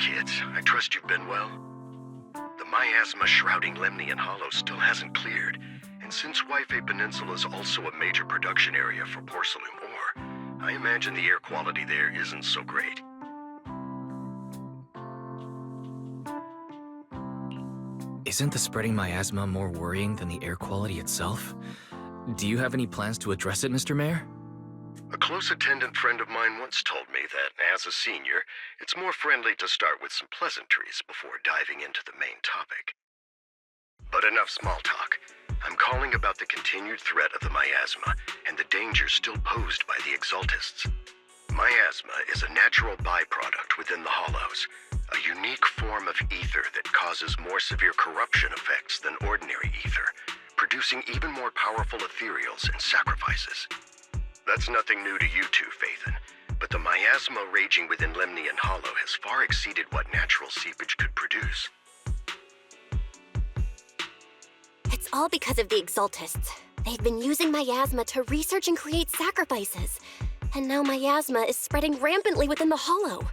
kids. I trust you've been well. The miasma shrouding Lemnian Hollow still hasn't cleared, and since Wi-Fi Peninsula is also a major production area for porcelain ore, I imagine the air quality there isn't so great. Isn't the spreading miasma more worrying than the air quality itself? Do you have any plans to address it, Mr. Mayor? A close attendant friend of mine once told me that, as a senior, it's more friendly to start with some pleasantries before diving into the main topic. But enough small talk. I'm calling about the continued threat of the miasma and the danger still posed by the Exaltists. Miasma is a natural byproduct within the Hollows, a unique form of ether that causes more severe corruption effects than ordinary ether, producing even more powerful ethereals and sacrifices. That's nothing new to you two, Phaethon, but the miasma raging within Lemnian Hollow has far exceeded what natural seepage could produce. It's all because of the Exaltists. They've been using miasma to research and create sacrifices. And now miasma is spreading rampantly within the Hollow.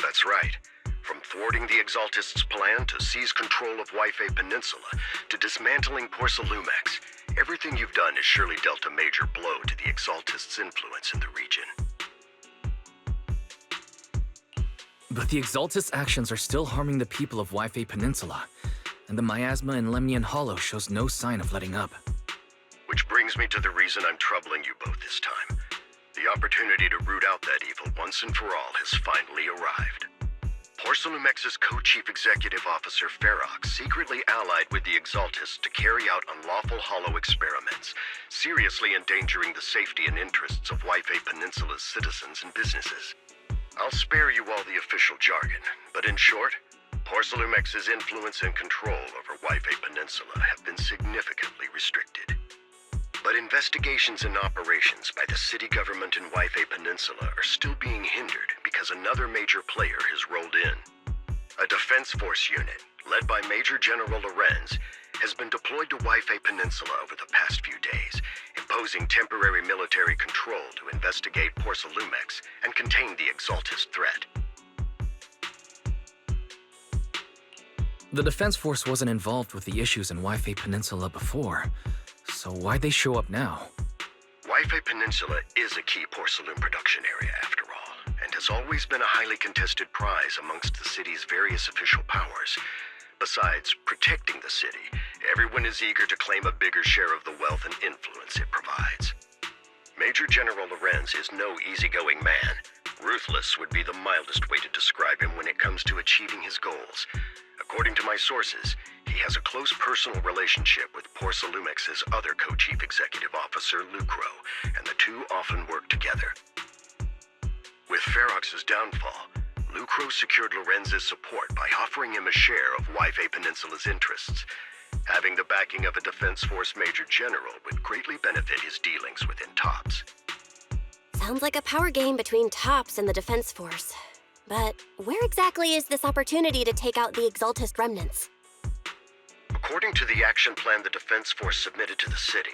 That's right. From thwarting the Exaltists' plan to seize control of Wi-Fi Peninsula to dismantling Porcelumex, everything you've done has surely dealt a major blow to the Exaltists' influence in the region. But the Exaltists' actions are still harming the people of Wi-Fi Peninsula, and the miasma in Lemnian Hollow shows no sign of letting up. Which brings me to the reason I'm troubling you both this time. The opportunity to root out that evil once and for all has finally arrived. Porcelumex's co-chief executive officer Ferox secretly allied with the Exaltists to carry out unlawful hollow experiments, seriously endangering the safety and interests of Wi-Fi Peninsula's citizens and businesses. I'll spare you all the official jargon, but in short, Porcelumex's influence and control over Wi-Fi Peninsula have been significantly restricted. But investigations and operations by the city government in Wi-Fi Peninsula are still being hindered because another major player has rolled in. A defense force unit, led by Major General Lorenz, has been deployed to Wi-Fi Peninsula over the past few days, imposing temporary military control to investigate Porcelumex and contain the Exaltist threat. The Defense Force wasn't involved with the issues in Wi-Fi Peninsula before, so why'd they show up now? Wi-Fi Peninsula is a key porcelain production area after all, and has always been a highly contested prize amongst the city's various official powers. Besides protecting the city, everyone is eager to claim a bigger share of the wealth and influence it provides. Major General Lorenz is no easygoing man. Ruthless would be the mildest way to describe him when it comes to achieving his goals. According to my sources, he has a close personal relationship with Porcelumex's other co-chief executive officer, Lucro, and the two often work together. With Ferox's downfall, Lucro secured Lorenz's support by offering him a share of Wi-Fi Peninsula's interests. Having the backing of a Defense Force Major General would greatly benefit his dealings within TOPS. Sounds like a power game between TOPS and the Defense Force. But where exactly is this opportunity to take out the Exaltist remnants? According to the action plan the Defense Force submitted to the city,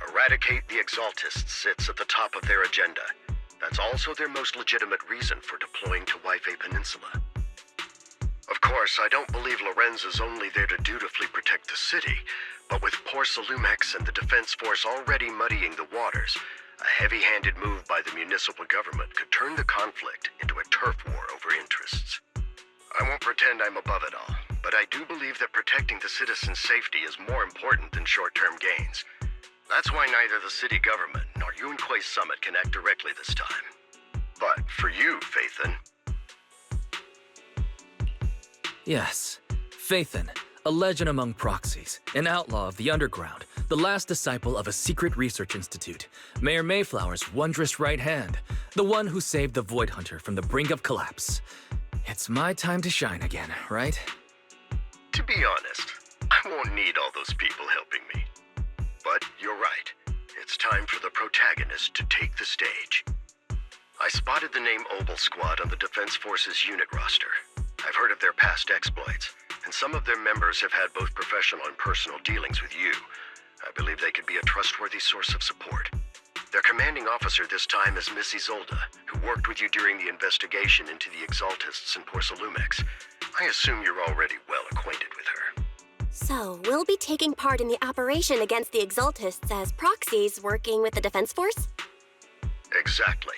eradicate the Exaltists sits at the top of their agenda. That's also their most legitimate reason for deploying to Wi-Fi Peninsula. Of course, I don't believe Lorenz is only there to dutifully protect the city, but with Porcelumex and the Defense Force already muddying the waters, a heavy-handed move by the municipal government could turn the conflict into a turf war over interests. I won't pretend I'm above it all, but I do believe that protecting the citizens' safety is more important than short-term gains. That's why neither the city government nor Yunque's summit can act directly this time. But for you, Phaethon... Yes, Phaethon, a legend among proxies, an outlaw of the underground, the last disciple of a secret research institute, Mayor Mayflower's wondrous right hand, the one who saved the Void Hunter from the brink of collapse. It's my time to shine again, right? To be honest, I won't need all those people helping me. But you're right. It's time for the protagonist to take the stage. I spotted the name Obel Squad on the Defense Force's unit roster. I've heard of their past exploits, and some of their members have had both professional and personal dealings with you. I believe they could be a trustworthy source of support. Their commanding officer this time is Miss Isolde, who worked with you during the investigation into the Exaltists in Porsalumex. I assume you're already well acquainted with her. So, we'll be taking part in the operation against the Exaltists as proxies working with the Defense Force? Exactly.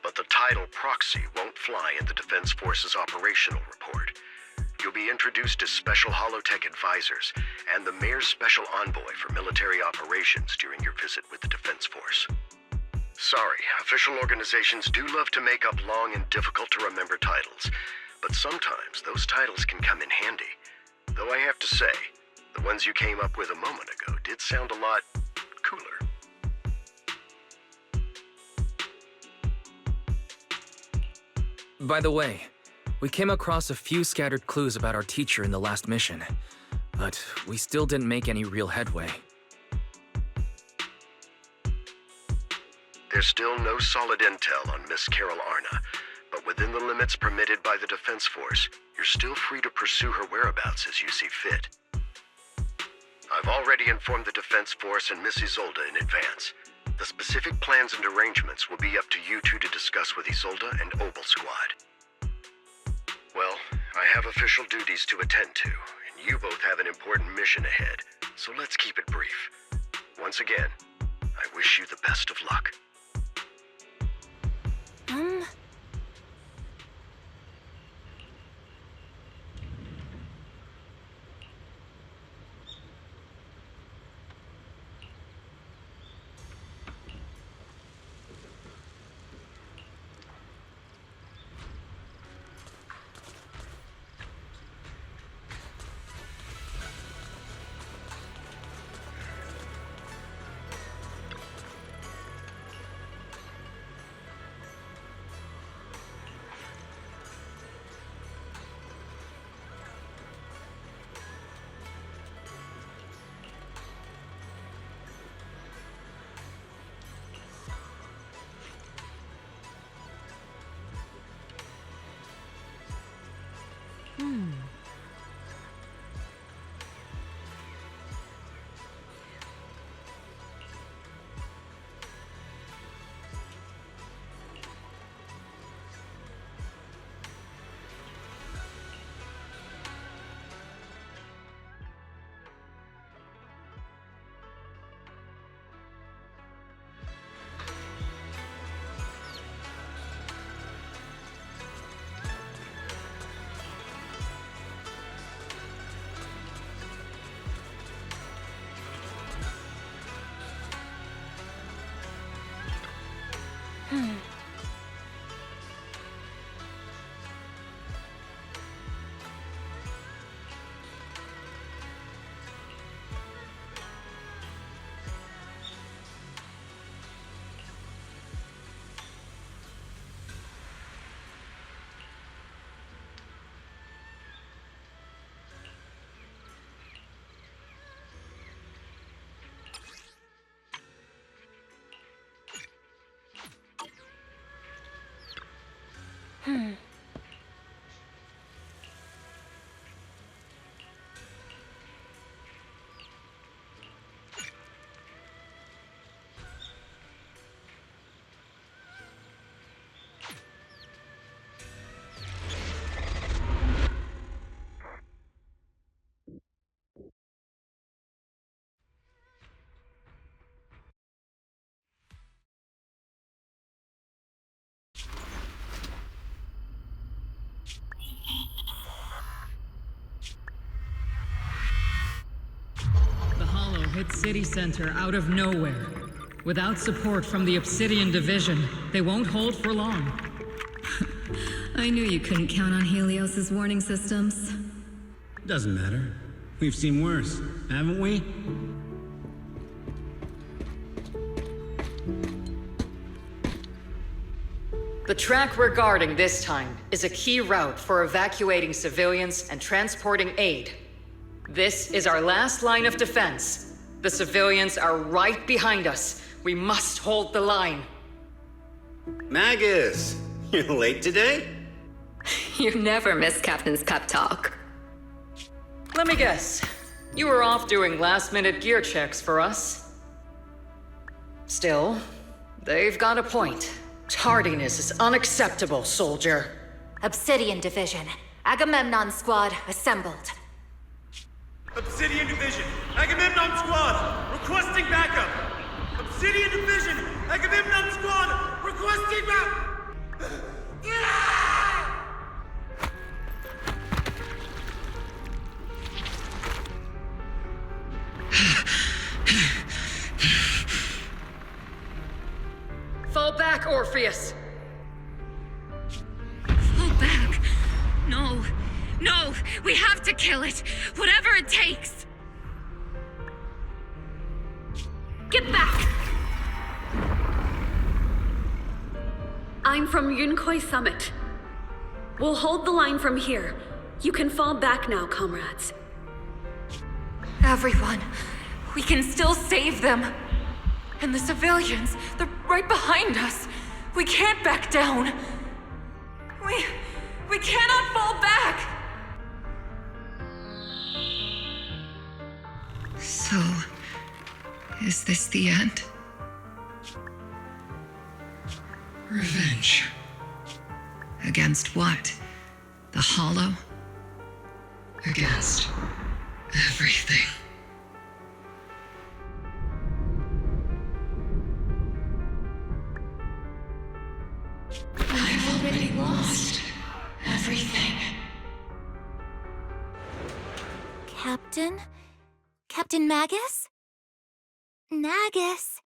But the title proxy won't fly in the Defense Force's operational report. You'll be introduced as Special Holotech Advisors and the Mayor's Special Envoy for Military Operations during your visit with the Defense Force. Sorry, official organizations do love to make up long and difficult-to-remember titles, but sometimes those titles can come in handy. Though I have to say, the ones you came up with a moment ago did sound a lot cooler. By the way, we came across a few scattered clues about our teacher in the last mission, but we still didn't make any real headway. There's still no solid intel on Miss Carol Arna, but within the limits permitted by the Defense Force, you're still free to pursue her whereabouts as you see fit. I've already informed the Defense Force and Miss Isolde in advance. The specific plans and arrangements will be up to you two to discuss with Isolde and Obel Squad. Well, I have official duties to attend to, and you both have an important mission ahead, so let's keep it brief. Once again, I wish you the best of luck. Hit city center out of nowhere. Without support from the Obsidian Division, they won't hold for long. I knew you couldn't count on Helios's warning systems. Doesn't matter. We've seen worse, haven't we? The track we're guarding this time is a key route for evacuating civilians and transporting aid. This is our last line of defense. The civilians are right behind us. We must hold the line. Magus, you're late today? You never miss Captain's pep talk. Let me guess. You were off doing last-minute gear checks for us. Still, They've got a point. Tardiness is unacceptable, soldier. Obsidian Division. Agamemnon Squad assembled. Obsidian Division, Agamemnon Squad, requesting backup! Obsidian Division, Agamemnon Squad, requesting backup! Fall back, Orpheus! Fall back. No. No! We have to kill it! Whatever it takes! Get back! I'm from Yunkoi Summit. We'll hold the line from here. You can fall back now, comrades. Everyone, we can still save them. And the civilians, they're right behind us. We can't back down. We cannot fall back! So, is this the end? Revenge. Against what? The Hollow? Against everything. I've already lost everything. Captain? Captain Magus? Nagus?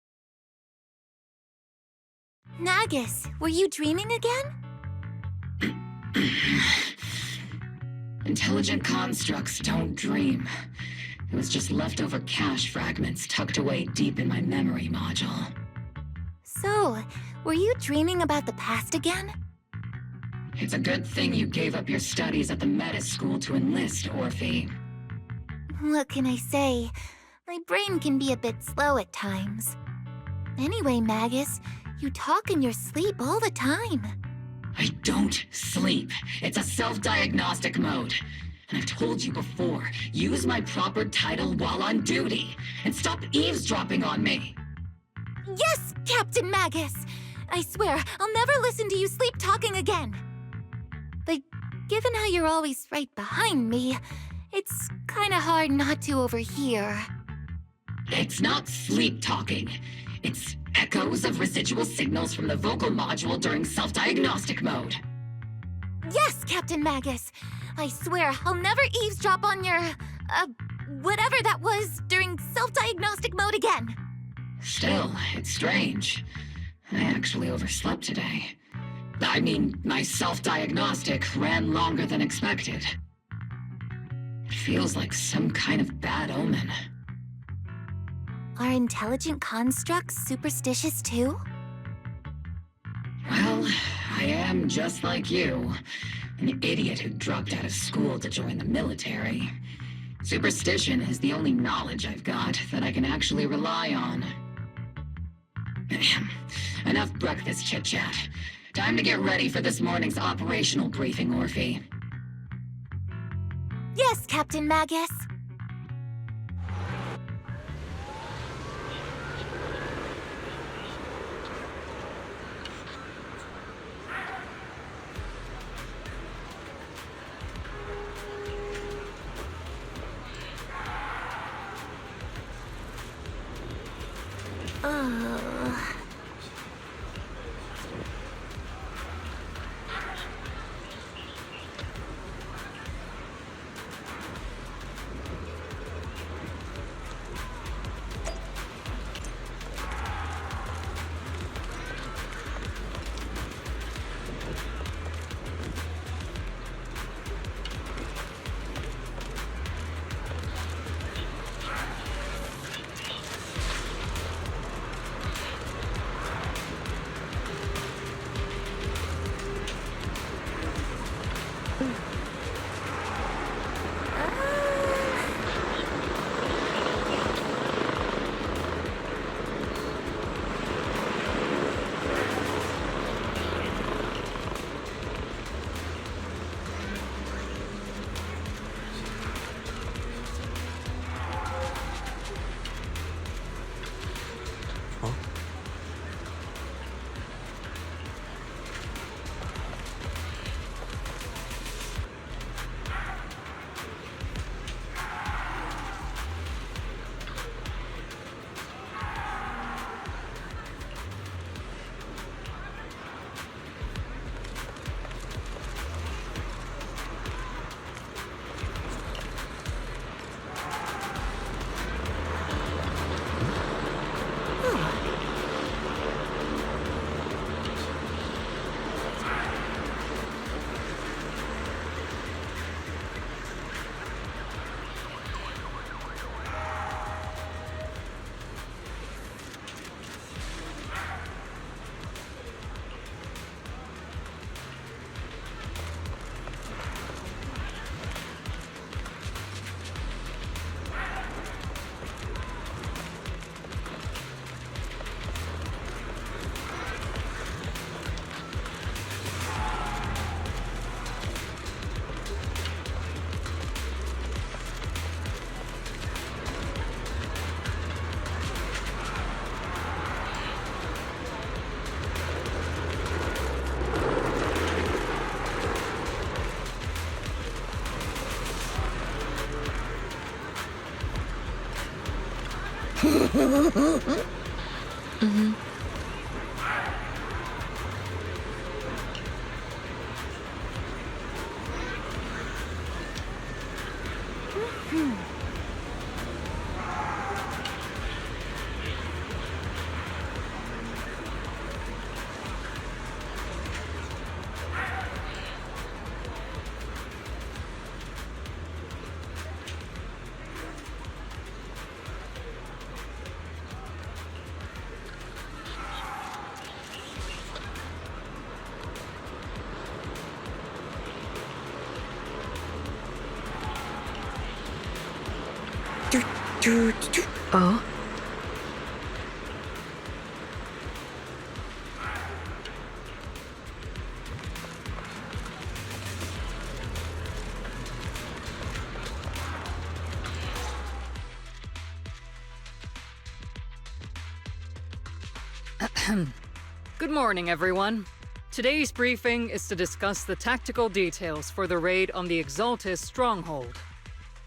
Nagus, were you dreaming again? Intelligent constructs don't dream. It was just leftover cache fragments tucked away deep in my memory module. So, were you dreaming about the past again? It's a good thing you gave up your studies at the Meta School to enlist, Orphe. What can I say? My brain can be a bit slow at times. Anyway, Magus, you talk in your sleep all the time. I don't sleep. It's a self-diagnostic mode. And I've told you before, use my proper title while on duty, and stop eavesdropping on me. Yes, Captain Magus! I swear, I'll never listen to you sleep talking again. But given how you're always right behind me, it's kinda hard not to overhear. It's not sleep talking. It's echoes of residual signals from the vocal module during self-diagnostic mode. Yes, Captain Magus! I swear, I'll never eavesdrop on your, whatever that was during self-diagnostic mode again. Still, it's strange. I actually overslept today. I mean, my self-diagnostic ran longer than expected. It feels like some kind of bad omen. Are intelligent constructs superstitious too? Well, I am just like you. An idiot who dropped out of school to join the military. Superstition is the only knowledge I've got that I can actually rely on. Enough breakfast chit-chat. Time to get ready for this morning's operational briefing, Orphe. Yes, Captain Magus. Oh? Good morning, everyone. Today's briefing is to discuss the tactical details for the raid on the Exaltis stronghold.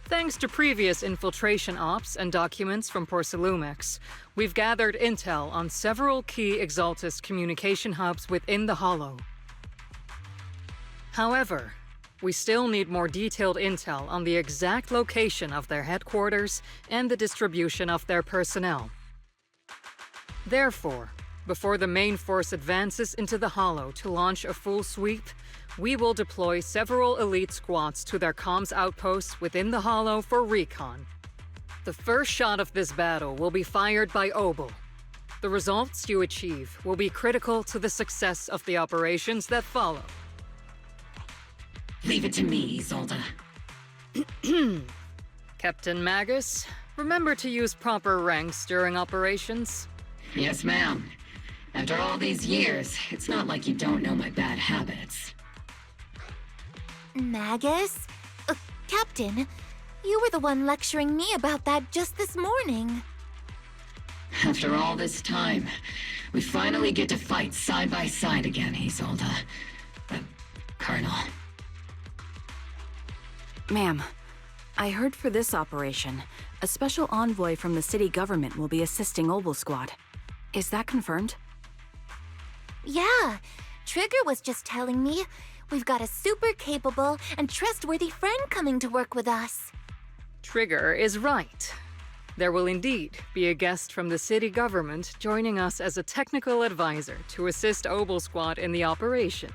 Thanks to previous infiltration ops and documents from Porcelumex, we've gathered intel on several key Exaltis communication hubs within the Hollow. However, we still need more detailed intel on the exact location of their headquarters and the distribution of their personnel. Therefore, before the main force advances into the Hollow to launch a full sweep, we will deploy several elite squads to their comms outposts within the Hollow for recon. The first shot of this battle will be fired by Obel. The results you achieve will be critical to the success of the operations that follow. Leave it to me, Isolde. Captain Magus, remember to use proper ranks during operations? Yes, ma'am. After all these years, it's not like you don't know my bad habits. Magus? Captain, you were the one lecturing me about that just this morning. After all this time, we finally get to fight side by side again, Isolde. Colonel. Ma'am, I heard for this operation, a special envoy from the city government will be assisting Obel Squad. Is that confirmed? Yeah, Trigger was just telling me we've got a super capable and trustworthy friend coming to work with us. Trigger is right. There will indeed be a guest from the city government joining us as a technical advisor to assist Obel Squad in the operation.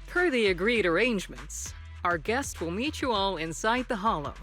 Per the agreed arrangements, our guest will meet you all inside the Hollow.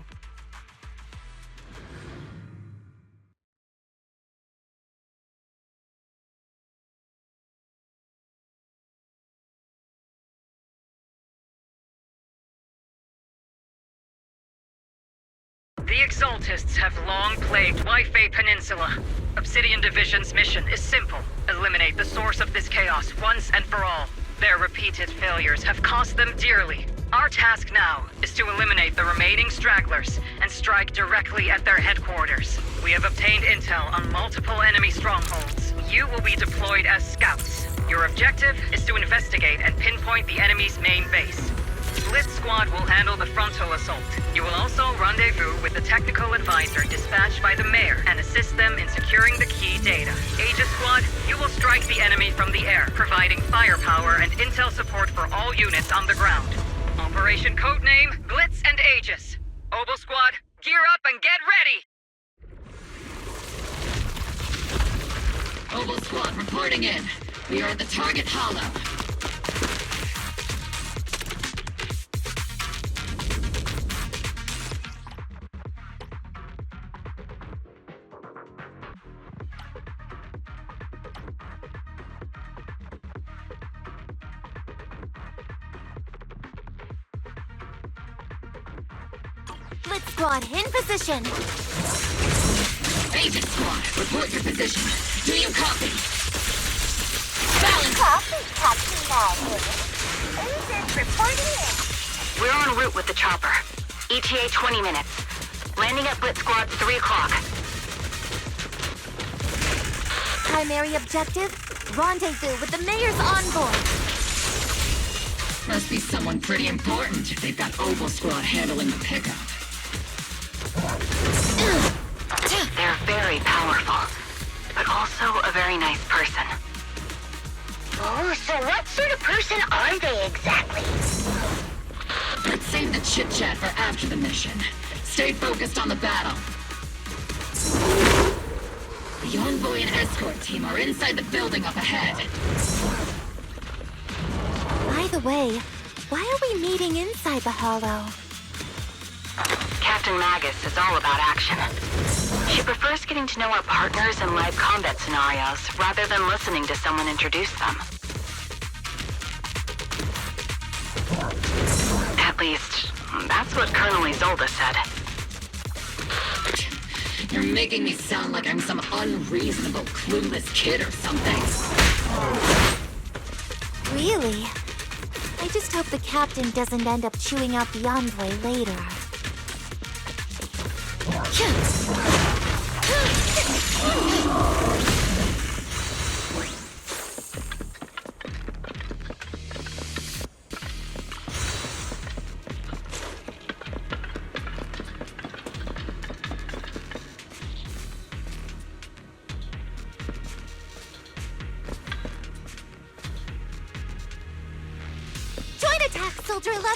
The Exaltists have long plagued Waifei Peninsula. Obsidian Division's mission is simple. Eliminate the source of this chaos once and for all. Their repeated failures have cost them dearly. Our task now is to eliminate the remaining stragglers and strike directly at their headquarters. We have obtained intel on multiple enemy strongholds. You will be deployed as scouts. Your objective is to investigate and pinpoint the enemy's main base. Blitz Squad will handle the frontal assault. You will also rendezvous with the technical advisor dispatched by the mayor and assist them in securing the key data. Aegis Squad, you will strike the enemy from the air, providing firepower and intel support for all units on the ground. Operation codename Blitz and Aegis. Obel Squad, gear up and get ready! Obel Squad reporting in. We are at the target hollow. Blitz Squad, in position! Agent Squad, report your position. Do you copy? Balance! Copy, Captain Magus. Agent reporting in. We're en route with the chopper. ETA 20 minutes. Landing at Blitz Squad 3 o'clock. Primary objective, rendezvous with the mayor's envoy. Must be someone pretty important if they've got Obel Squad handling the pickup. They're very powerful, but also a very nice person. Oh, so what sort of person are they exactly? Let's save the chit-chat for after the mission. Stay focused on the battle. The envoy and escort team are inside the building up ahead. By the way, why are we meeting inside the Hollow? Captain Magus is all about action. She prefers getting to know our partners in live combat scenarios rather than listening to someone introduce them. At least, that's what Colonel Isolde said. You're making me sound like I'm some unreasonable, clueless kid or something. Really? I just hope the captain doesn't end up chewing out the envoy later. Join attack, Soldier 11!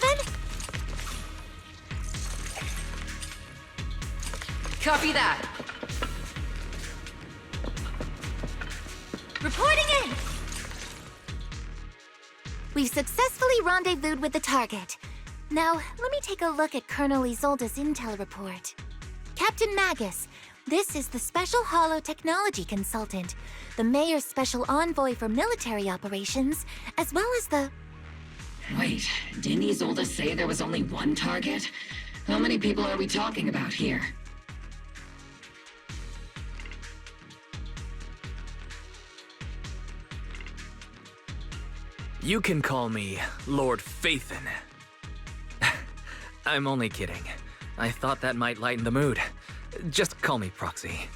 Copy that. Reporting in! We've successfully rendezvoused with the target. Now, let me take a look at Colonel Isolde's intel report. Captain Magus, this is the Special Hollow Technology Consultant, the Mayor's Special Envoy for Military Operations, as well as the... Wait, didn't Isolde say there was only one target? How many people are we talking about here? You can call me Lord Phaethon. I'm only kidding. I thought that might lighten the mood. Just call me Proxy.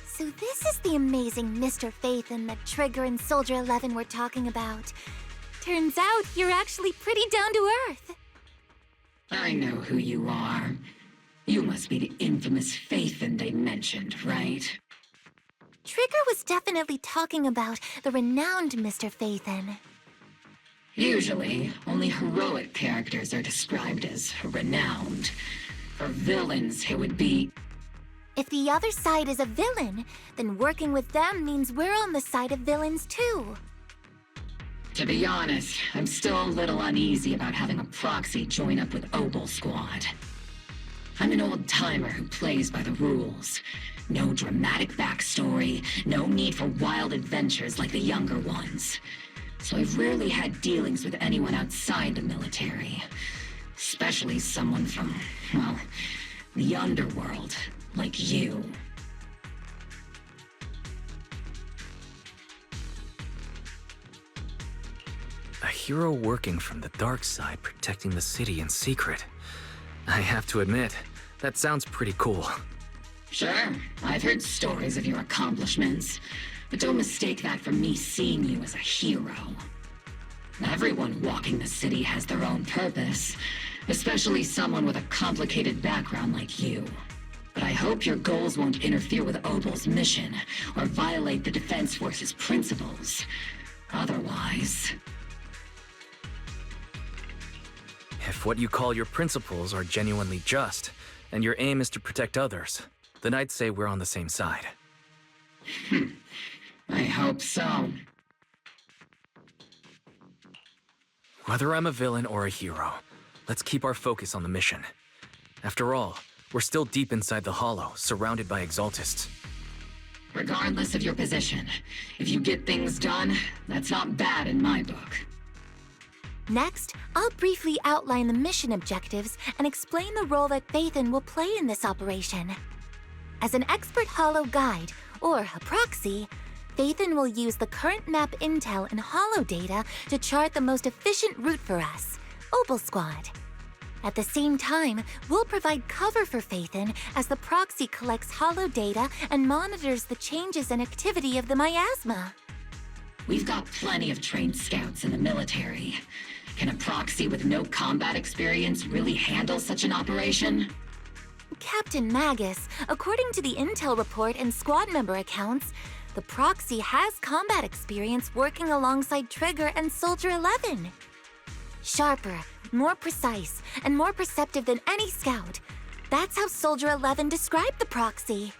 So this is the amazing Mr. Phaethon that Trigger and Soldier 11 were talking about. Turns out you're actually pretty down to earth. I know who you are. You must be the infamous Phaethon they mentioned, right? Trigger was definitely talking about the renowned Mr. Phaethon. Usually, only heroic characters are described as renowned. For villains, it would be... If the other side is a villain, then working with them means we're on the side of villains too. To be honest, I'm still a little uneasy about having a proxy join up with Obel Squad. I'm an old-timer who plays by the rules. No dramatic backstory, no need for wild adventures like the younger ones. So I've rarely had dealings with anyone outside the military. Especially someone from, well, the underworld, like you. A hero working from the dark side, protecting the city in secret. I have to admit, that sounds pretty cool. Sure, I've heard stories of your accomplishments, but don't mistake that for me seeing you as a hero. Everyone walking the city has their own purpose, especially someone with a complicated background like you. But I hope your goals won't interfere with Obel's mission, or violate the Defense Force's principles. Otherwise... If what you call your principles are genuinely just, and your aim is to protect others, then I'd say we're on the same side. I hope so. Whether I'm a villain or a hero, let's keep our focus on the mission. After all, we're still deep inside the Hollow, surrounded by Exaltists. Regardless of your position, if you get things done, that's not bad in my book. Next, I'll briefly outline the mission objectives and explain the role that Phaethon will play in this operation. As an expert Hollow guide, or a proxy, Phaethon will use the current map intel and Hollow data to chart the most efficient route for us, Obel Squad. At the same time, we'll provide cover for Phaethon as the proxy collects Hollow data and monitors the changes and activity of the miasma. We've got plenty of trained scouts in the military. Can a proxy with no combat experience really handle such an operation? Captain Magus, according to the intel report and squad member accounts, the Proxy has combat experience working alongside Trigger and Soldier 11. Sharper, more precise, and more perceptive than any scout. That's how Soldier 11 described the Proxy.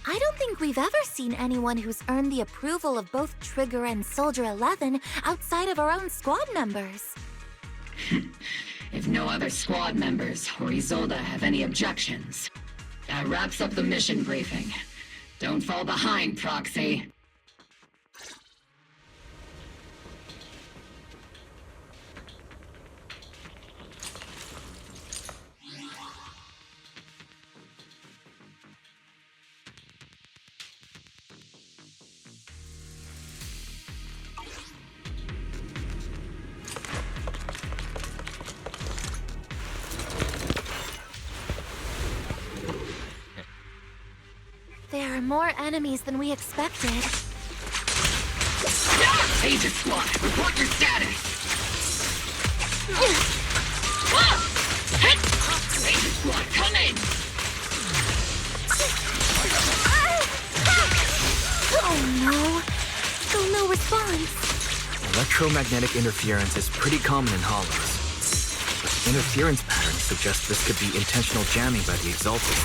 I don't think we've ever seen anyone who's earned the approval of both Trigger and Soldier 11 outside of our own squad members. If no other squad members or Isolde have any objections, that wraps up the mission briefing. Don't fall behind, Proxy. There are more enemies than we expected. Agent Squad, report your status! Agent Squad, come in! Oh no! Still no response. Electromagnetic interference is pretty common in hollows. But the interference patterns suggest this could be intentional jamming by the Exalted.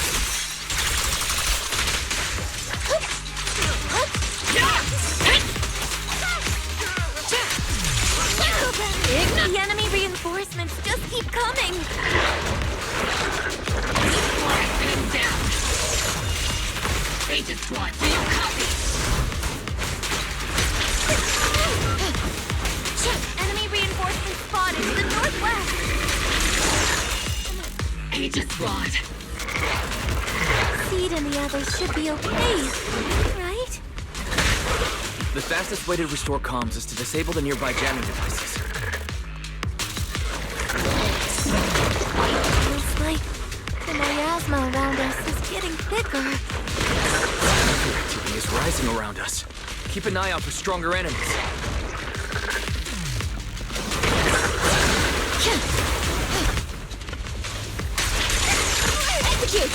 The enemy reinforcements just keep coming! Pin down! Agent Squad, do you copy? Enemy reinforcements spotted to the northwest! Agent Squad! Seed and the others should be okay, right? The fastest way to restore comms is to disable the nearby jamming devices. Looks like the miasma around us is getting thicker. Activity is rising around us. Keep an eye out for stronger enemies. Execute!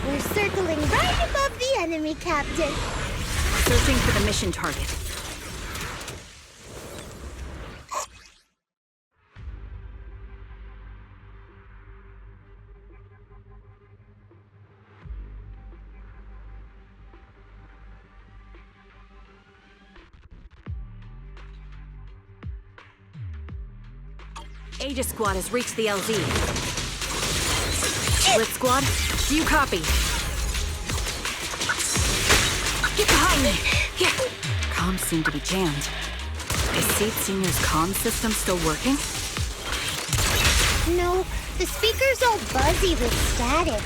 We're circling right above the enemy, Captain. Searching for the mission target. Aegis Squad has reached the LZ. Split Squad, do you copy? Get behind me! Yeah. Comms seem to be jammed. Is Seed Senior's comm system still working? No, the speaker's all buzzy with static.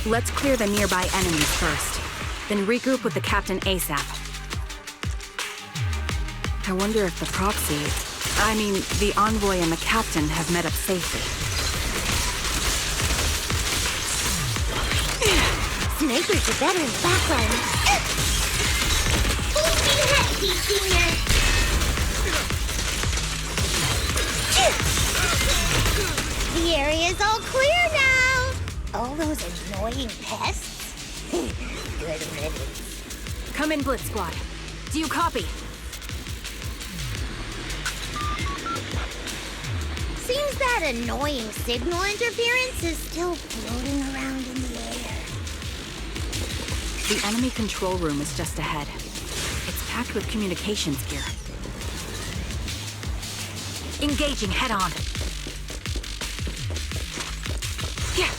Let's clear the nearby enemies first, then regroup with the Captain ASAP. I wonder if the Proxy, the Envoy and the Captain have met up safely. Snipers are better in the background. Full speed ahead, Seed Senior. The area's all clear now. All those annoying pests? Good riddance. Come in, Blitz Squad. Do you copy? Seems that annoying signal interference is still floating around in the air. The enemy control room is just ahead. It's packed with communications gear. Engaging head on. Yeah.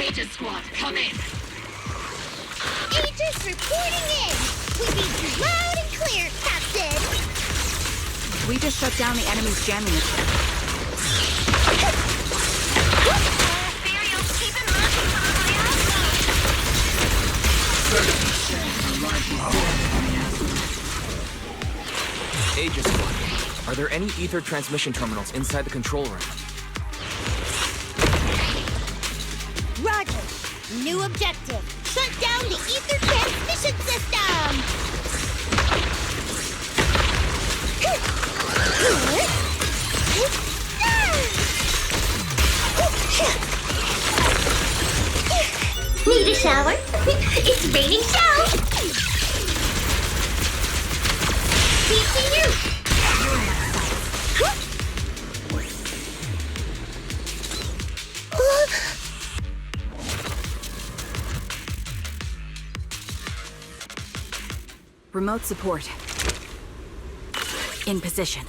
Aegis Squad, come in! Aegis reporting in! We read you loud and clear, Captain! We just shut down the enemy's jamming equipment. Ethereals, keep in mind! Aegis Squad, are there any ether transmission terminals inside the control room? Roger. New objective. Shut down the ether transmission system! Need a shower? It's raining showers! CPU! Remote support. In position.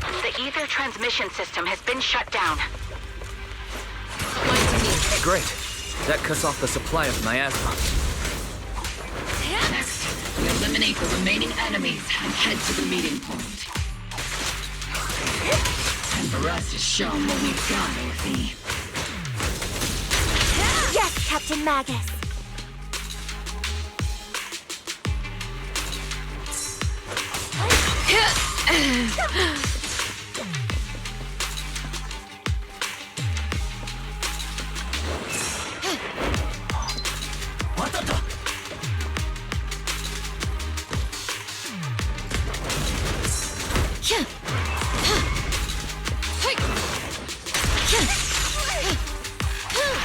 The ether transmission system has been shut down. Great. That cuts off the supply of miasma. Next, we eliminate the remaining enemies and head to the meeting point. And for us to show them what we've got, Orphe. Yes, Captain Magus.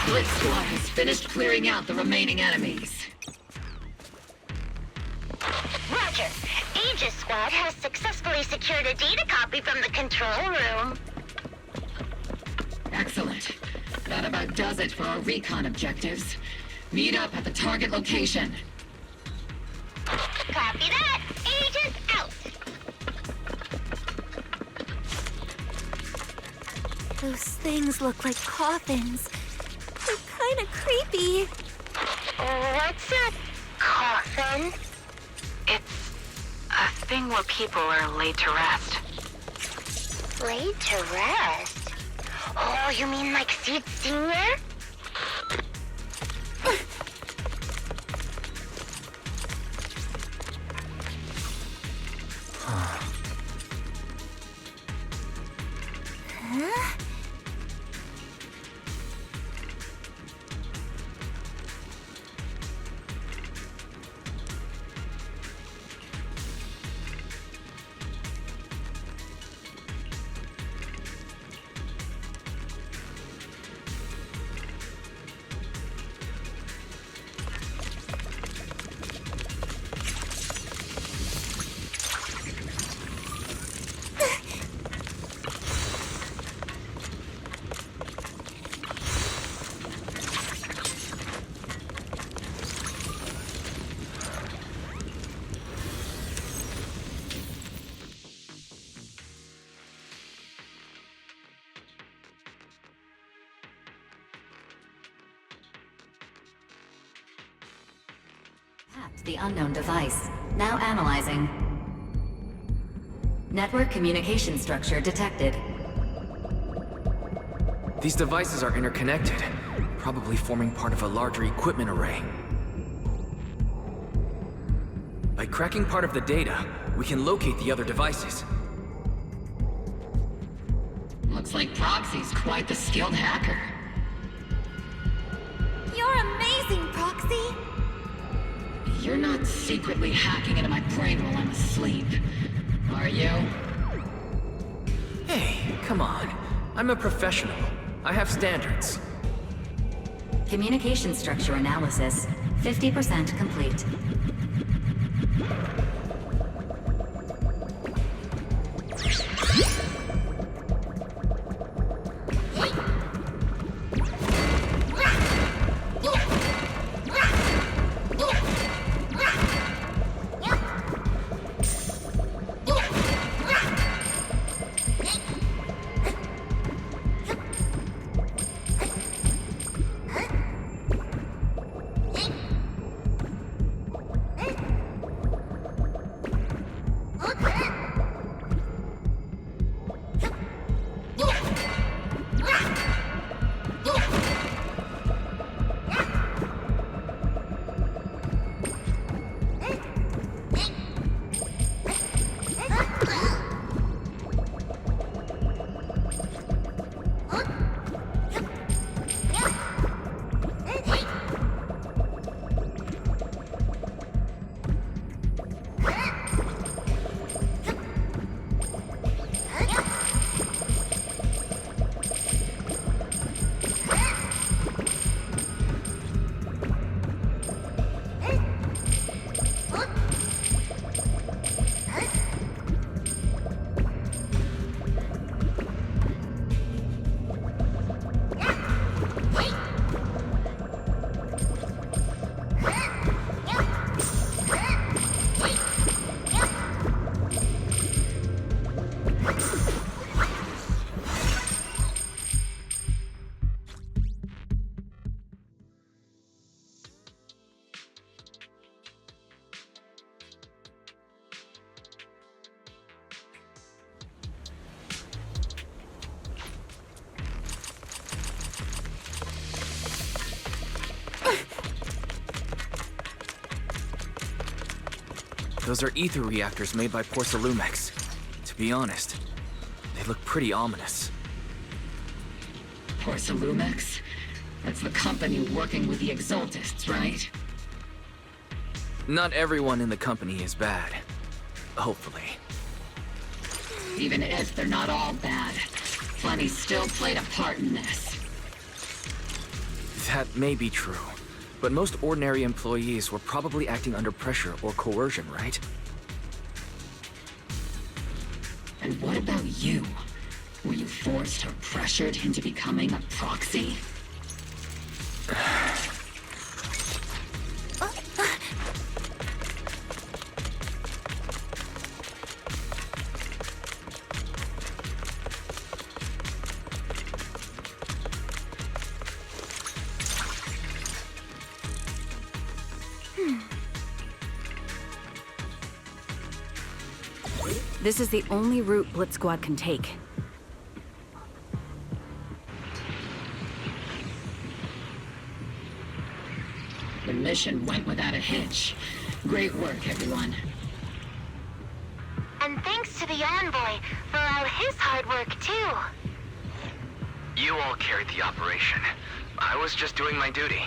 Blitz Squad has finished clearing out the remaining enemies. Roger. Aegis Squad has successfully secured a data copy from the control room. Excellent. That about does it for our recon objectives. Meet up at the target location. Copy that. Aegis out. Those things look like coffins. They're kind of creepy. What's a coffin? It's a thing where people are laid to rest. Laid to rest? Oh, you mean like Seed Senior? Huh? The unknown device. Now analyzing. Network communication structure detected. These devices are interconnected, probably forming part of a larger equipment array. By cracking part of the data, we can locate the other devices. Looks like Proxy's quite the skilled hacker. You're amazing, Proxy! You're not secretly hacking into my brain while I'm asleep, are you? Hey, come on. I'm a professional. I have standards. Communication structure analysis. 50% complete. Those are ether reactors made by Porcelumex. To be honest, they look pretty ominous. Porcelumex? That's the company working with the Exaltists, right? Not everyone in the company is bad. Hopefully. Even if they're not all bad, plenty still played a part in this. That may be true, but most ordinary employees were probably acting under pressure or coercion, right? And what about you? Were you forced or pressured into becoming a proxy? This is the only route Blitz Squad can take. The mission went without a hitch. Great work, everyone. And thanks to the Envoy for all his hard work, too. You all carried the operation. I was just doing my duty.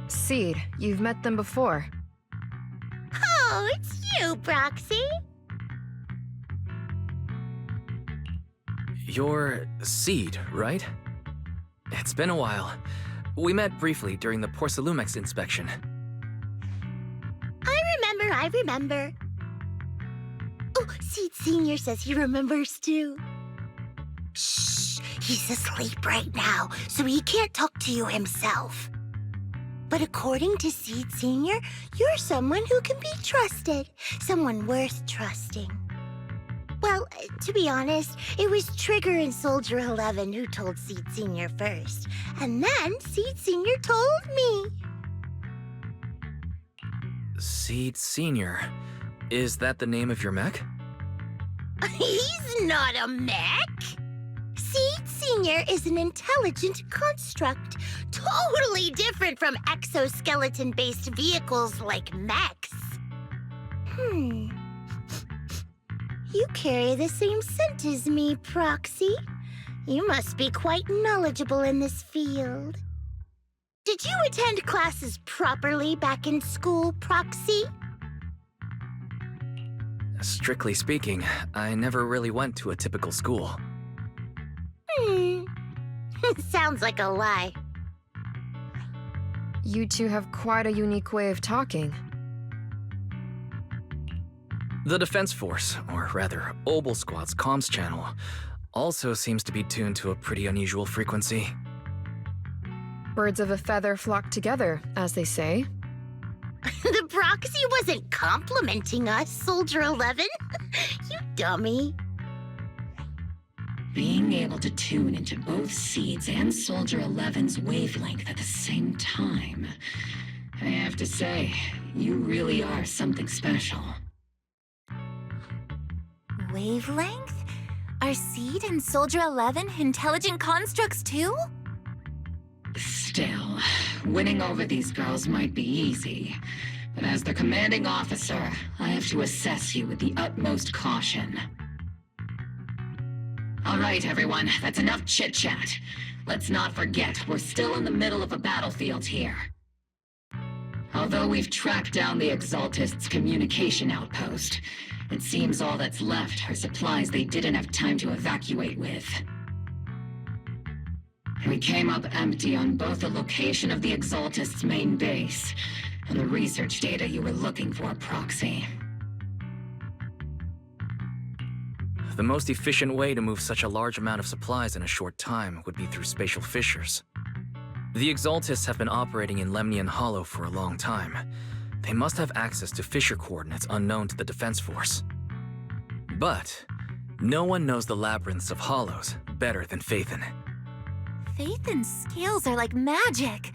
Seed, you've met them before. Oh, it's you, Proxy. You're Seed, right? It's been a while. We met briefly during the Porcelumex inspection. I remember. Oh, Seed Senior says he remembers too. Shh, he's asleep right now, so he can't talk to you himself. But according to Seed Senior, you're someone who can be trusted. Someone worth trusting. Well, to be honest, it was Trigger and Soldier 11 who told Seed Senior first. And then Seed Senior told me. Seed Senior. Is that the name of your mech? He's not a mech. Seed Senior is an intelligent construct, totally different from exoskeleton-based vehicles like mechs. You carry the same scent as me, Proxy. You must be quite knowledgeable in this field. Did you attend classes properly back in school, Proxy? Strictly speaking, I never really went to a typical school. Sounds like a lie. You two have quite a unique way of talking. The Defense Force, or rather, Obel Squad's comms channel, also seems to be tuned to a pretty unusual frequency. Birds of a feather flock together, as they say. The Proxy wasn't complimenting us, Soldier 11. You dummy. Being able to tune into both Seed's and Soldier 11's wavelength at the same time. I have to say, you really are something special. Wavelength? Are Seed and Soldier 11 intelligent constructs too? Still, winning over these girls might be easy. But as their commanding officer, I have to assess you with the utmost caution. All right, everyone, that's enough chit-chat. Let's not forget, we're still in the middle of a battlefield here. Although we've tracked down the Exaltists' communication outpost, it seems all that's left are supplies they didn't have time to evacuate with. We came up empty on both the location of the Exaltists' main base and the research data you were looking for, Proxy. The most efficient way to move such a large amount of supplies in a short time would be through spatial fissures. The Exaltists have been operating in Lemnian Hollow for a long time. They must have access to fissure coordinates unknown to the Defense Force. But no one knows the labyrinths of hollows better than Phaethon. Phaethon's scales are like magic.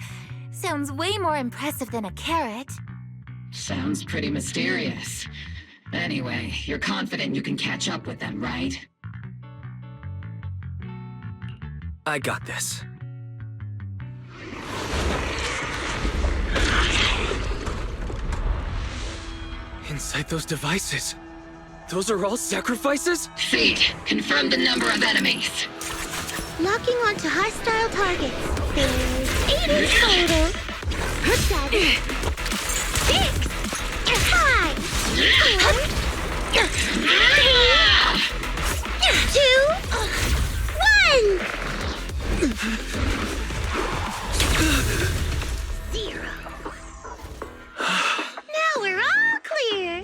Sounds way more impressive than a carrot. Sounds pretty mysterious. Anyway, you're confident you can catch up with them, right? I got this. Inside those devices, those are all sacrifices? Feed, confirm the number of enemies. Locking onto hostile targets. There's 8 in total. 7, 6, 5, 4, 3, 2, 1. 0. Now we're all clear.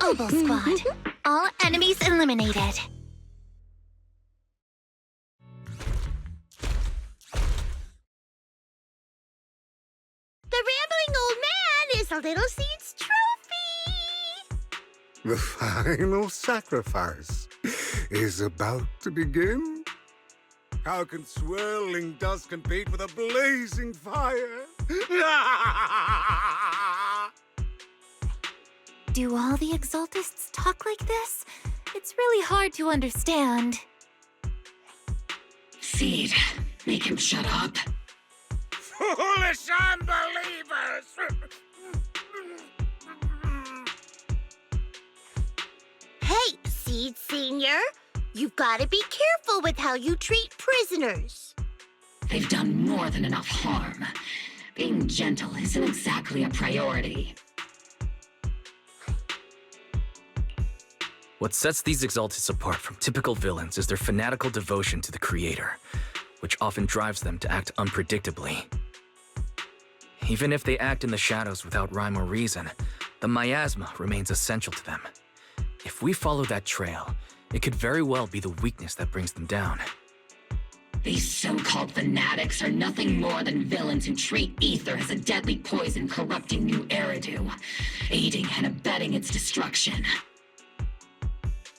Oboe Squad. All enemies eliminated. The rambling old man is a little seed's trophy. The final sacrifice is about to begin. How can swirling dust compete with a blazing fire? Do all the Exaltists talk like this? It's really hard to understand. Seed, make him shut up. Foolish unbelievers! Hey, Seed Senior. You've got to be careful with how you treat prisoners. They've done more than enough harm. Being gentle isn't exactly a priority. What sets these Exaltists apart from typical villains is their fanatical devotion to the Creator, which often drives them to act unpredictably. Even if they act in the shadows without rhyme or reason, the miasma remains essential to them. If we follow that trail, it could very well be the weakness that brings them down. These so-called fanatics are nothing more than villains who treat ether as a deadly poison corrupting new Eridu, aiding and abetting its destruction.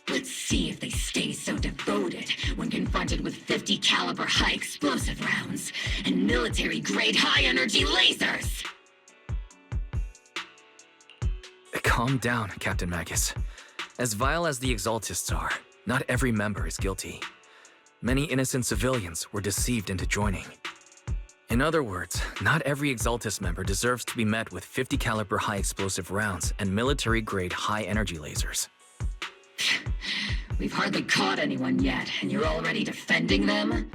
Let's see if they stay so devoted when confronted with 50 caliber high explosive rounds and military-grade high-energy lasers! Calm down, Captain Magus. As vile as the Exaltists are, not every member is guilty. Many innocent civilians were deceived into joining. In other words, not every Exaltist member deserves to be met with 50 caliber high explosive rounds and military-grade high-energy lasers. We've hardly caught anyone yet, and you're already defending them?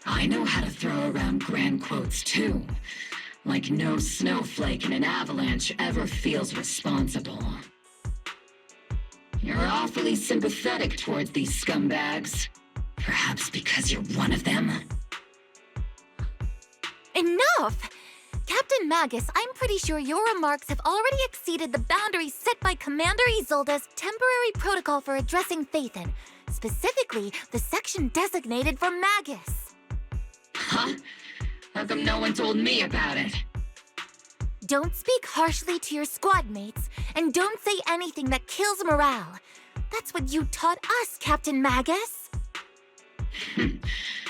I know how to throw around grand quotes too. Like no snowflake in an avalanche ever feels responsible. You're awfully sympathetic towards these scumbags. Perhaps because you're one of them? Enough! Captain Magus, I'm pretty sure your remarks have already exceeded the boundaries set by Commander Isolde's temporary protocol for addressing Phaethon, specifically the section designated for Magus. Huh? How come no one told me about it? Don't speak harshly to your squad mates, and don't say anything that kills morale. That's what you taught us, Captain Magus.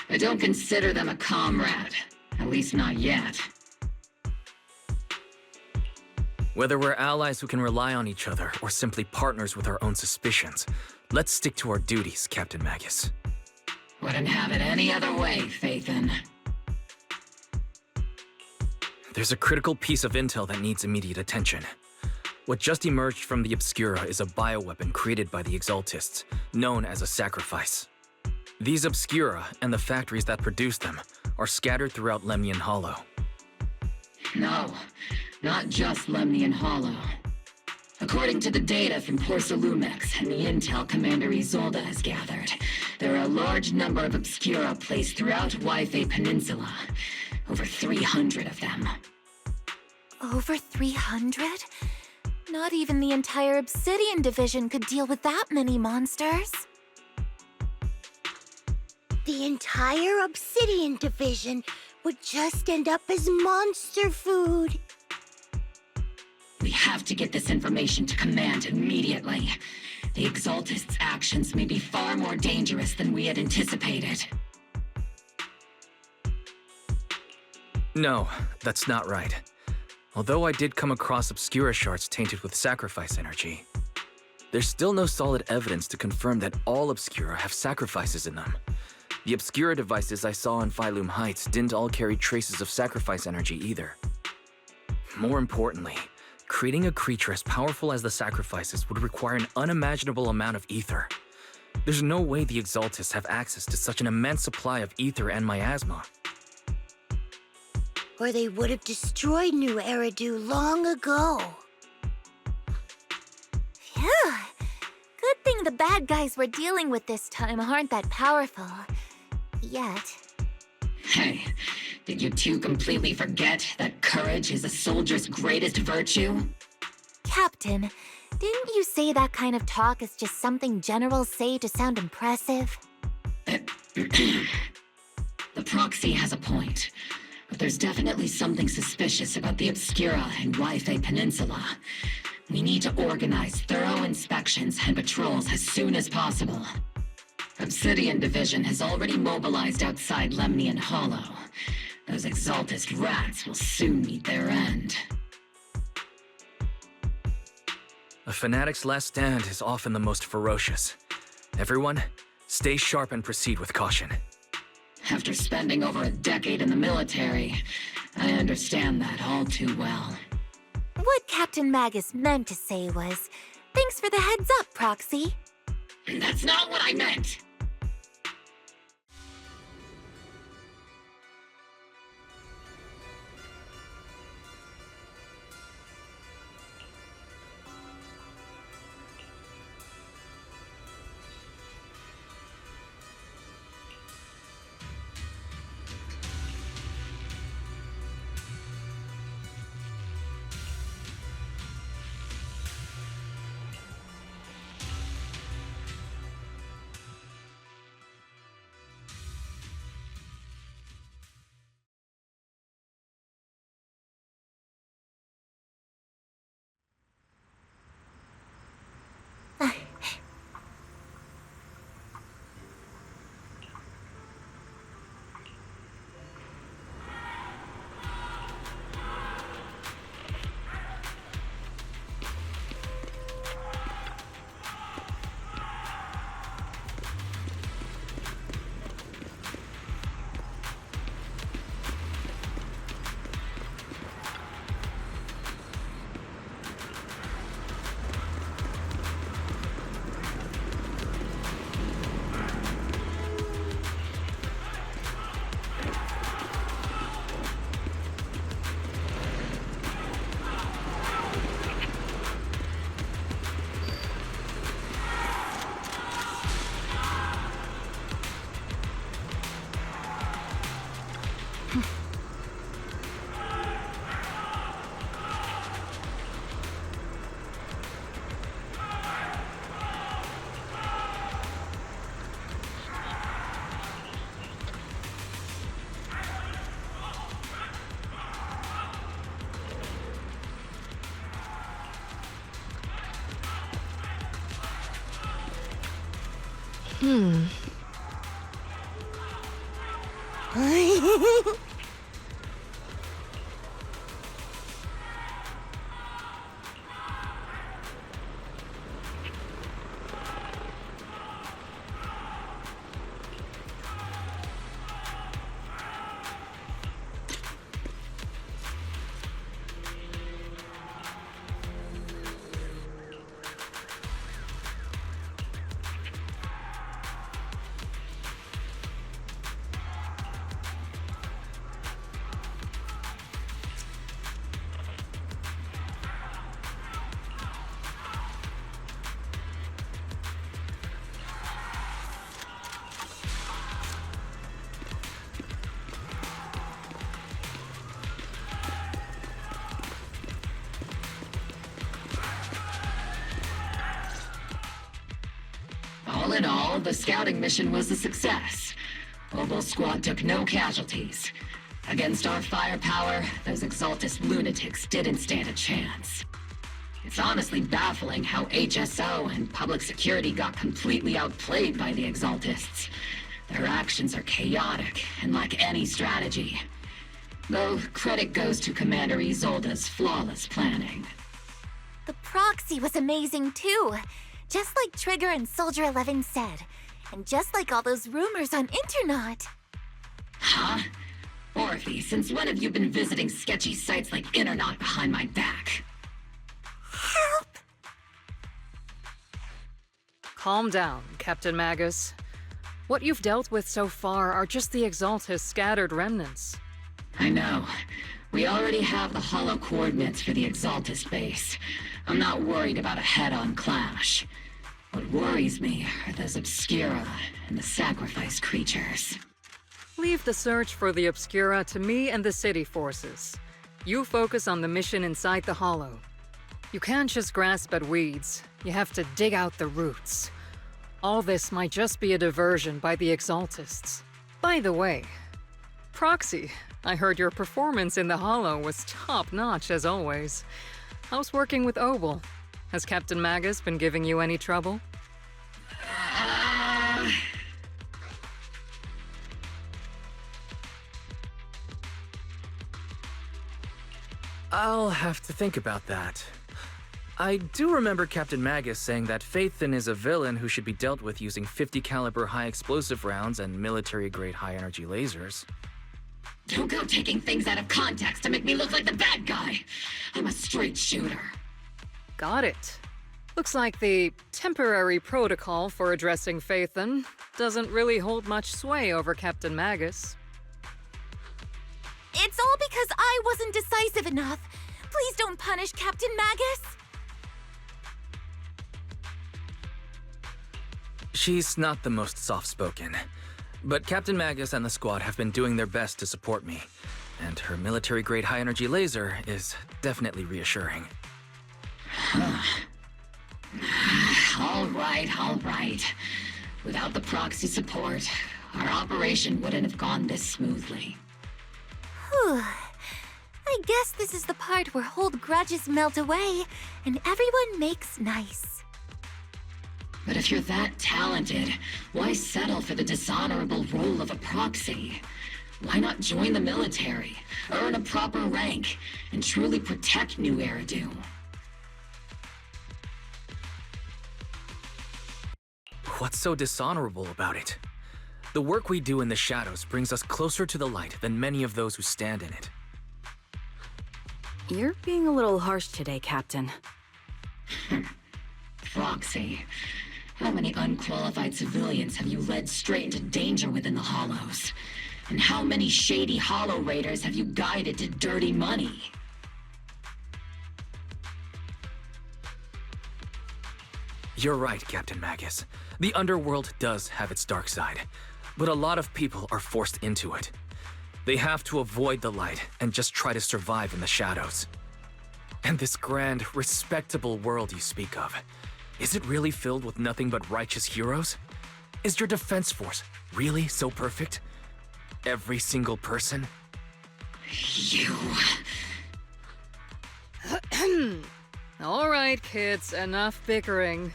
I don't consider them a comrade. At least not yet. Whether we're allies who can rely on each other or simply partners with our own suspicions, let's stick to our duties, Captain Magus. Wouldn't have it any other way, Phaethon. There's a critical piece of intel that needs immediate attention. What just emerged from the Obscura is a bioweapon created by the Exaltists, known as a sacrifice. These Obscura and the factories that produce them are scattered throughout Lemnian Hollow. No, not just Lemnian Hollow. According to the data from Porcelumex and the intel Commander Isolde has gathered, there are a large number of Obscura placed throughout Waifei Peninsula. Over 300 of them. Over 300? Not even the entire Obsidian Division could deal with that many monsters. The entire Obsidian Division would just end up as monster food. We have to get this information to Command immediately. The Exaltists' actions may be far more dangerous than we had anticipated. No, that's not right. Although I did come across Obscura shards tainted with sacrifice energy, there's still no solid evidence to confirm that all Obscura have sacrifices in them. The Obscura devices I saw in Phylum Heights didn't all carry traces of sacrifice energy either. More importantly, creating a creature as powerful as the sacrifices would require an unimaginable amount of ether. There's no way the Exaltists have access to such an immense supply of ether and miasma. Or they would have destroyed New Eridu long ago. Phew! Good thing the bad guys we're dealing with this time aren't that powerful. Yet. Hey, did you two completely forget that courage is a soldier's greatest virtue? Captain, didn't you say that kind of talk is just something generals say to sound impressive? The proxy has a point, but there's definitely something suspicious about the Obscura and Waifei Peninsula. We need to organize thorough inspections and patrols as soon as possible. Obsidian Division has already mobilized outside Lemnian Hollow. Those Exaltist rats will soon meet their end. A fanatic's last stand is often the most ferocious. Everyone, stay sharp and proceed with caution. After spending over a decade in the military, I understand that all too well. What Captain Magus meant to say was, thanks for the heads up, Proxy. That's not what I meant! in all, the scouting mission was a success. Obel Squad took no casualties. Against our firepower, those Exaltist lunatics didn't stand a chance. It's honestly baffling how HSO and public security got completely outplayed by the Exaltists. Their actions are chaotic and lack any strategy. Though credit goes to Commander Isolde's flawless planning. The proxy was amazing too. Just like Trigger and Soldier 11 said. And just like all those rumors on Internet. Huh? Orphe, since when have you been visiting sketchy sites like Internet behind my back? Help! Calm down, Captain Magus. What you've dealt with so far are just the Exaltist scattered remnants. I know. We already have the hollow coordinates for the Exaltist base. I'm not worried about a head-on clash. What worries me are those Obscura and the sacrifice creatures. Leave the search for the Obscura to me and the city forces. You focus on the mission inside the Hollow. You can't just grasp at weeds. You have to dig out the roots. All this might just be a diversion by the Exaltists. By the way, Proxy, I heard your performance in the Hollow was top-notch as always. How's working with Obel? Has Captain Magus been giving you any trouble? I'll have to think about that. I do remember Captain Magus saying that Phaethon is a villain who should be dealt with using 50 caliber high explosive rounds and military-grade high-energy lasers. Don't go taking things out of context to make me look like the bad guy. I'm a straight shooter. Got it. Looks like the temporary protocol for addressing Phaethon doesn't really hold much sway over Captain Magus. It's all because I wasn't decisive enough. Please don't punish Captain Magus. She's not the most soft-spoken, but Captain Magus and the squad have been doing their best to support me, and her military-grade high-energy laser is definitely reassuring. All right. Without the proxy support, our operation wouldn't have gone this smoothly. Whew. I guess this is the part where old grudges melt away, and everyone makes nice. But if you're that talented, why settle for the dishonorable role of a proxy? Why not join the military, earn a proper rank, and truly protect New Eridu? What's so dishonorable about it? The work we do in the shadows brings us closer to the light than many of those who stand in it. You're being a little harsh today, Captain. Proxy, how many unqualified civilians have you led straight into danger within the Hollows? And how many shady Hollow Raiders have you guided to dirty money? You're right, Captain Magus. The underworld does have its dark side, but a lot of people are forced into it. They have to avoid the light and just try to survive in the shadows. And this grand, respectable world you speak of, is it really filled with nothing but righteous heroes? Is your defense force really so perfect? Every single person? You... All right, kids, enough bickering.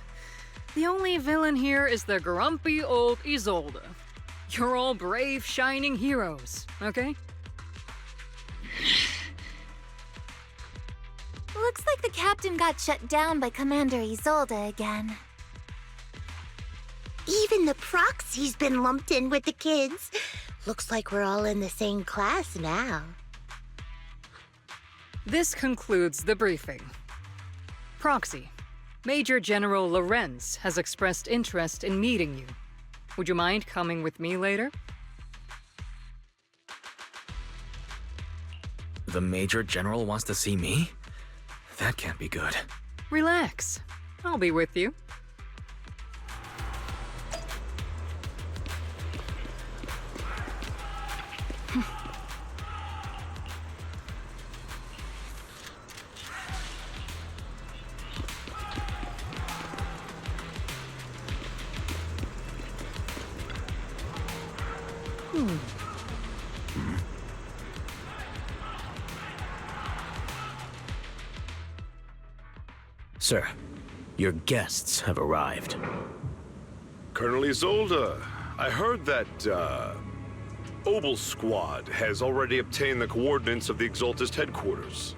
The only villain here is the grumpy old Isolde. You're all brave, shining heroes, okay? Looks like the captain got shut down by Commander Isolde again. Even the proxy's been lumped in with the kids. Looks like we're all in the same class now. This concludes the briefing. Proxy, Major General Lorenz has expressed interest in meeting you. Would you mind coming with me later? The Major General wants to see me? That can't be good. Relax. I'll be with you. Sir, your guests have arrived. Colonel Isolde, I heard that, Obel Squad has already obtained the coordinates of the Exaltist headquarters.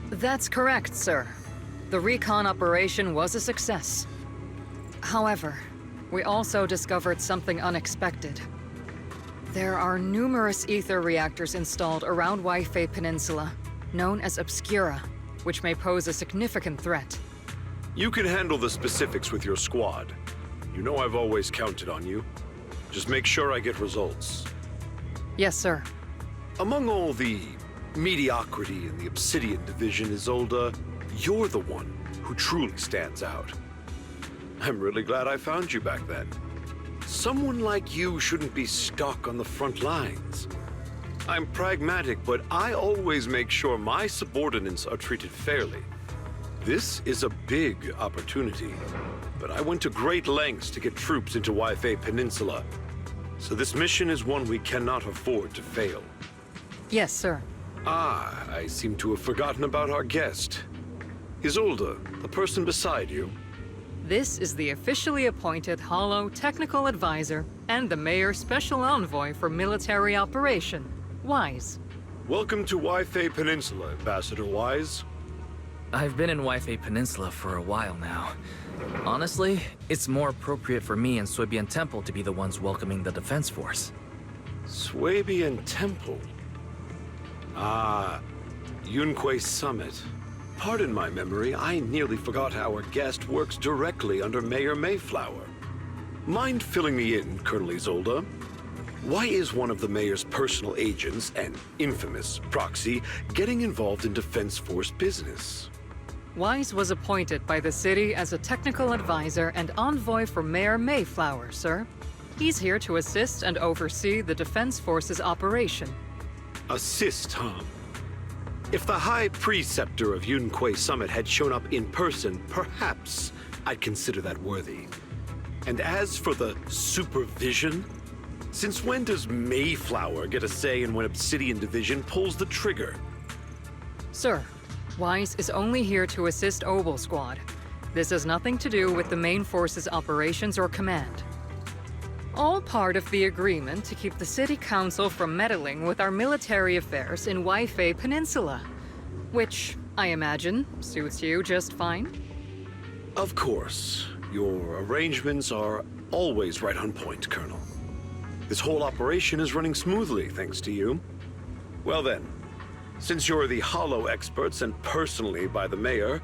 That's correct, sir. The recon operation was a success. However, we also discovered something unexpected. There are numerous ether reactors installed around Wi-Fi Peninsula, known as Obscura, which may pose a significant threat. You can handle the specifics with your squad. You know I've always counted on you. Just make sure I get results. Yes, sir. Among all the mediocrity in the Obsidian Division, Isolde, you're the one who truly stands out. I'm really glad I found you back then. Someone like you shouldn't be stuck on the front lines. I'm pragmatic, but I always make sure my subordinates are treated fairly. This is a big opportunity, but I went to great lengths to get troops into Wi-Fi Peninsula. So this mission is one we cannot afford to fail. Yes, sir. Ah, I seem to have forgotten about our guest. Isolde, the person beside you. This is the officially appointed Hollow Technical Advisor and the Mayor's Special Envoy for Military Operation, Wise. Welcome to Wi-Fi Peninsula, Ambassador Wise. I've been in Wi-Fi Peninsula for a while now. Honestly, it's more appropriate for me and Swabian Temple to be the ones welcoming the Defense Force. Swabian Temple? Ah, Yunque Summit. Pardon my memory, I nearly forgot our guest works directly under Mayor Mayflower. Mind filling me in, Colonel Isolde? Why is one of the Mayor's personal agents, an infamous proxy, getting involved in Defense Force business? Wise was appointed by the city as a technical advisor and envoy for Mayor Mayflower, sir. He's here to assist and oversee the Defense Force's operation. Assist, huh? If the High Preceptor of Yunque Summit had shown up in person, perhaps I'd consider that worthy. And as for the supervision, since when does Mayflower get a say in when Obsidian Division pulls the trigger? Sir, Wise is only here to assist Obel Squad. This has nothing to do with the main force's operations or command. All part of the agreement to keep the City Council from meddling with our military affairs in Wi-Fi Peninsula, which, I imagine, suits you just fine? Of course. Your arrangements are always right on point, Colonel. This whole operation is running smoothly, thanks to you. Well then, since you're the Hollow experts and personally by the Mayor,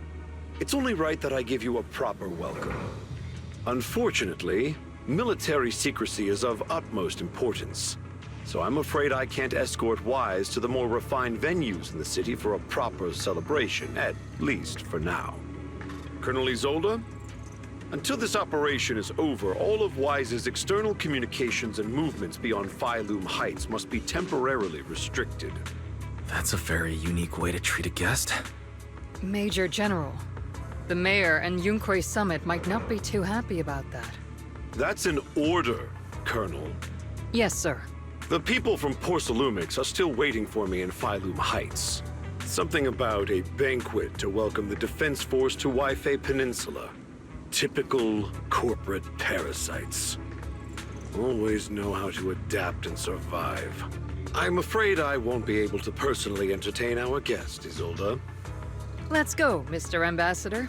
it's only right that I give you a proper welcome. Unfortunately, military secrecy is of utmost importance, so I'm afraid I can't escort Wise to the more refined venues in the city for a proper celebration, at least for now. Colonel Isolde, until this operation is over, all of Wise's external communications and movements beyond Phylum Heights must be temporarily restricted. That's a very unique way to treat a guest. Major General, the Mayor and Yunque Summit might not be too happy about that. That's an order, Colonel. Yes, sir. The people from Porcelumix are still waiting for me in Phylum Heights. Something about a banquet to welcome the Defense Force to Wi-Fi Peninsula. Typical corporate parasites. Always know how to adapt and survive. I'm afraid I won't be able to personally entertain our guest, Isolde. Let's go, Mr. Ambassador.